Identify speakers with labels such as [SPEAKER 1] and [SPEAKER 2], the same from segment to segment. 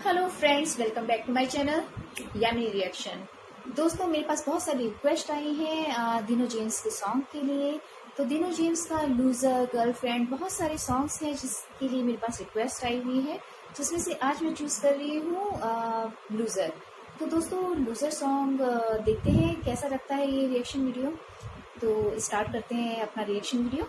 [SPEAKER 1] Hello friends, welcome back to my channel Yami reaction. दोस्तों, मेरे पास बहुत सारी रिक्वेस्ट आई हैं दिनो जेम्स के सॉन्ग के लिए। तो दिनो जेम्स का लूजर, गर्लफ्रेंड, बहुत सारे सॉन्ग्स हैं जिसके लिए मेरे पास रिक्वेस्ट आई हुई है, जिसमें से आज मैं चूज कर रही हूँ लूजर। तो दोस्तों, लूजर सॉन्ग देखते हैं कैसा लगता है ये रिएक्शन वीडियो। तो स्टार्ट करते हैं अपना रिएक्शन वीडियो।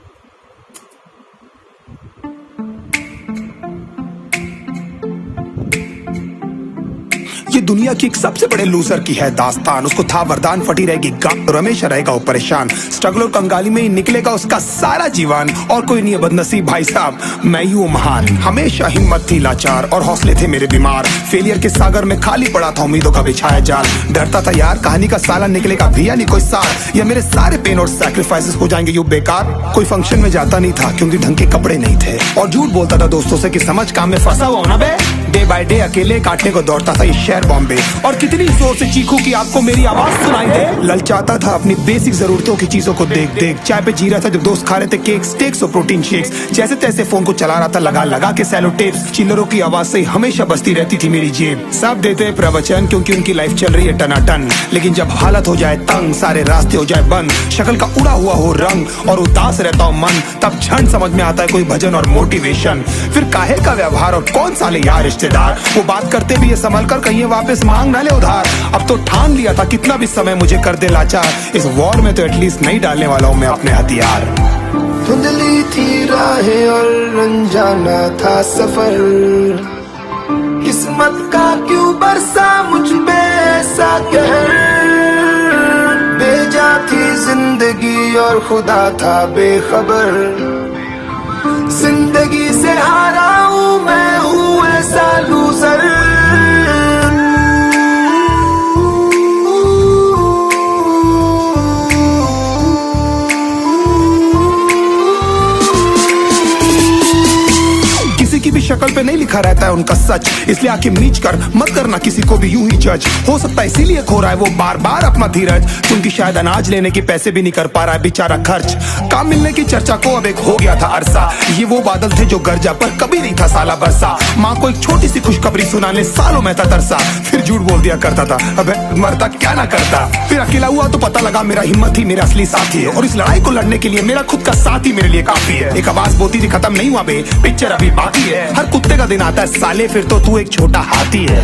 [SPEAKER 2] ये दुनिया की एक सबसे बड़े लूजर की है दास्तान। उसको था वरदान, फटी रहेगी गांठ और हमेशा रहेगा वो परेशान। स्ट्रगल और कंगाली में ही निकलेगा उसका सारा जीवन। और कोई नहीं है बदनसीब भाई साहब, मैं ही हूँ महान। हमेशा हिम्मत थी लाचार और हौसले थे मेरे बीमार। फेलियर के सागर में खाली पड़ा था उम्मीदों का बिछाया जाल। डरता था यार कहानी का साला निकलेगा भी या नहीं कोई सार, या मेरे सारे पेन और सैक्रिफाइसेस हो जाएंगे यूं बेकार। कोई फंक्शन में जाता नहीं था क्योंकि ढंग के कपड़े नहीं थे, और झूठ बोलता था दोस्तों से कि समझ काम में फंसा हुआ ना बे। डे बाय डे अकेले काटने को दौड़ता था ये शहर बॉम्बे। और कितनी जोर से चीखूं कि आपको मेरी आवाज सुनाई दे। ललचाता था अपनी बेसिक जरूरतों की चीजों को देख देख। चाय पे जी रहा था जब दोस्त खा रहे थे केक, स्टेक्स और प्रोटीन शेक्स। जैसे तैसे फोन को चला रहा था लगा लगा के सैलो टेप्स। चिल्लरों की आवाज से हमेशा बजती रहती थी मेरी जेब। सब देते प्रवचन क्योंकि उनकी लाइफ चल रही है टनाटन, लेकिन जब हालत हो जाए तंग, सारे रास्ते हो जाए बंद, शक्ल का उड़ा हुआ हो रंग और उदास रहता हो मन, तब क्षण समझ में आता है कोई भजन और मोटिवेशन। फिर काहे का व्यवहार और कौन साले यार रिश्तेदार, वो बात करते भी ये संभल कर कहीं वापस मांग ना ले उधार। अब तो ठान लिया था कितना भी समय मुझे कर दे लाचार, इस वॉर में तो एटलीस्ट नहीं डालने वाला हूँ मैं अपने हथियार।
[SPEAKER 3] धुंधली थी राहें और अनजाना था सफर, किस्मत का क्यों बरसा मुझ पे ऐसा कहर। बेजा थी जिंदगी और खुदा था बेखबर, जिंदगी से हारा हूँ मैं, हूँ ऐसा लूजर।
[SPEAKER 2] किसी की शक्ल पे नहीं लिखा रहता है उनका सच, इसलिए आंखें मीच कर मत करना किसी को भी यूं ही जज। हो सकता है इसीलिए खो रहा है वो बार बार अपना धीरज, क्योंकि शायद अनाज लेने के पैसे भी नहीं कर पा रहा है बेचारा खर्च। काम मिलने की चर्चा को अब एक हो गया था अरसा, ये वो बादल थे जो गरजा पर कभी नहीं था साला बरसा। माँ को एक छोटी सी खुशखबरी सुनाने सालों में था तरसा, फिर झूठ बोल दिया करता था अबे मरता क्या ना करता। फिर अकेला हुआ तो पता लगा मेरा हिम्मत ही मेरा असली साथी है, और इस लड़ाई को लड़ने के लिए मेरा खुद का साथ ही मेरे लिए काफी है। एक आवाज बोलती थी खत्म नहीं हुआ बे, पिक्चर अभी बाकी है। हर कुत्ते का दिन आता है साले, फिर तो तू एक छोटा हाथी है।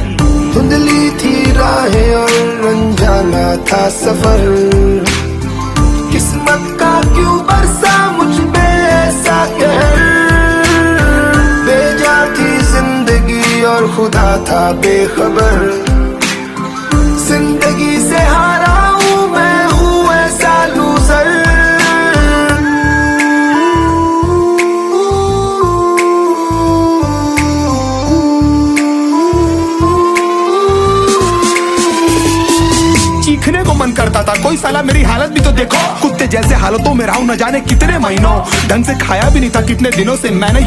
[SPEAKER 3] धुंधली थी राहें और अनजाना था सफर, किस्मत का क्यों बरसा मुझ पे ऐसा कहर। बेजा थी जिंदगी और खुदा था बेखबर, जिंदगी से हारा हूँ मैं, हूँ ऐसा लूजर।
[SPEAKER 2] चीखने को मन करता था कोई साला मेरी हालत भी तो देखो। कुत्ते जैसे हालतों में रहा हूं न जाने कितने महीनों, ढंग से खाया भी नहीं था कितने दिनों से मैंने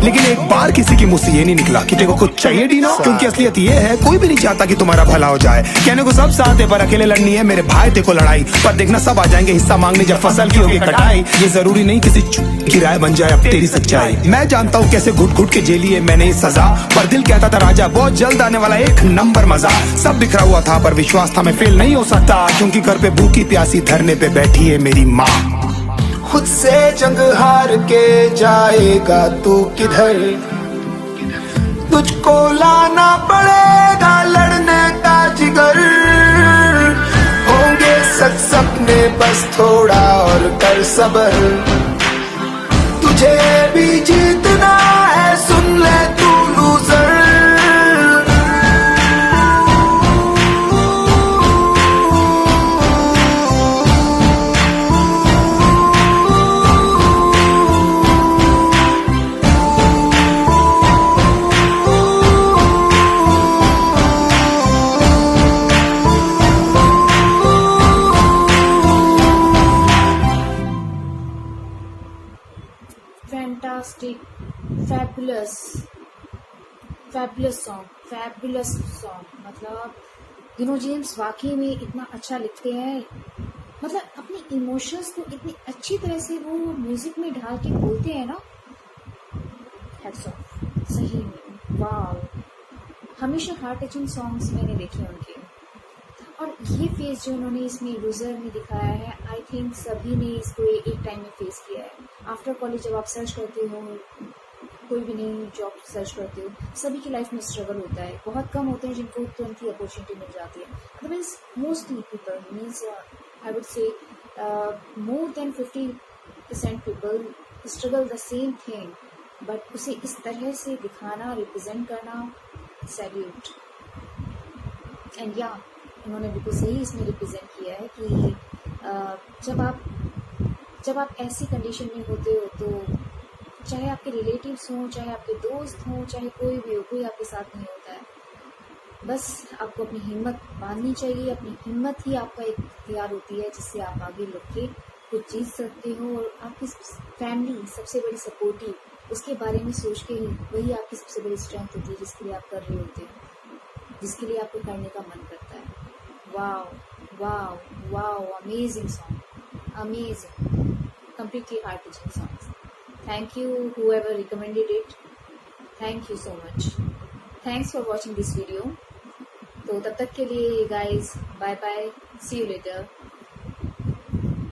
[SPEAKER 2] लेकिन एक बार किसी की मुंह से ये नहीं निकला कि तेरे को कुछ चाहिए डीनो। क्योंकि असलियत ये है कोई भी नहीं चाहता कि तुम्हारा भला हो जाए। कहने को सब साथ है पर अकेले लड़नी है मेरे भाई तेरे को लड़ाई, पर देखना सब आ जाएंगे हिस्सा मांगने जब फसल की होगी कटाई। ये जरूरी नहीं किसी की राय बन जाए अब तेरी सच्चाई। मैं जानता हूँ कैसे घुट घुट के जेली है मैंने ये सजा, पर दिल कहता था राजा बहुत जल्द आने वाला एक नंबर मजा। सब बिखरा हुआ था पर विश्वास था मैं फेल नहीं हो सकता, क्योंकि घर पे भूखी प्यासी धरने पे बैठी है मेरी माँ।
[SPEAKER 3] खुद से जंग हार के जाएगा तू किधर, तुझको लाना पड़ेगा लड़ने का जिगर। होंगे सच सपने बस थोड़ा और कर सबर, तुझे भी जीतना है सुन ले तू लूजर।
[SPEAKER 1] Fantastic, fabulous song. मतलब दिनो जेम्स वाकई में इतना अच्छा लिखते हैं, मतलब अपनी इमोशंस को इतनी अच्छी तरह से वो म्यूजिक में ढाल के बोलते हैं ना, हैट्स ऑफ, सही में वाव। हमेशा हार्ट टचिंग सॉन्ग्स मैंने देखे उनके। और ये फेस जो उन्होंने इसमें लूजर में दिखाया है, आई थिंक सभी ने इसको एक टाइम में फेस किया है। आफ्टर कॉलेज जब आप सर्च करते हो, कोई भी नई जॉब सर्च करते हो, सभी की लाइफ में स्ट्रगल होता है। बहुत कम होते हैं जिनको तुरंत ही अपॉर्चुनिटी मिल जाती है। Otherwise mostly people means I would say more than 50% people struggle the same thing, but उसे इस तरह से दिखाना, रिप्रेजेंट करना, सैल्यूट। एंड या उन्होंने बिल्कुल सही इसमें रिप्रेजेंट किया है कि जब आप ऐसी कंडीशन में होते हो तो चाहे आपके रिलेटिव्स हों, चाहे आपके दोस्त हों, चाहे कोई भी हो, कोई आपके साथ नहीं होता है। बस आपको अपनी हिम्मत बांधनी चाहिए। अपनी हिम्मत ही आपका एक हथियार होती है जिससे आप आगे लग के कुछ जीत सकते हो। और आपकी फैमिली सबसे बड़ी सपोर्टिव, उसके बारे में सोच के ही वही आपकी सबसे बड़ी स्ट्रेंथ होती है जिसके लिए आप कर रहे होते हो, जिसके लिए आपको करने का मन करता है। Wow wow wow, amazing song, amazing, completely heart touching songs. Thank you whoever recommended it. Thank you so much. Thanks for watching this video. तो तब तक के लिए guys, bye bye, see you later.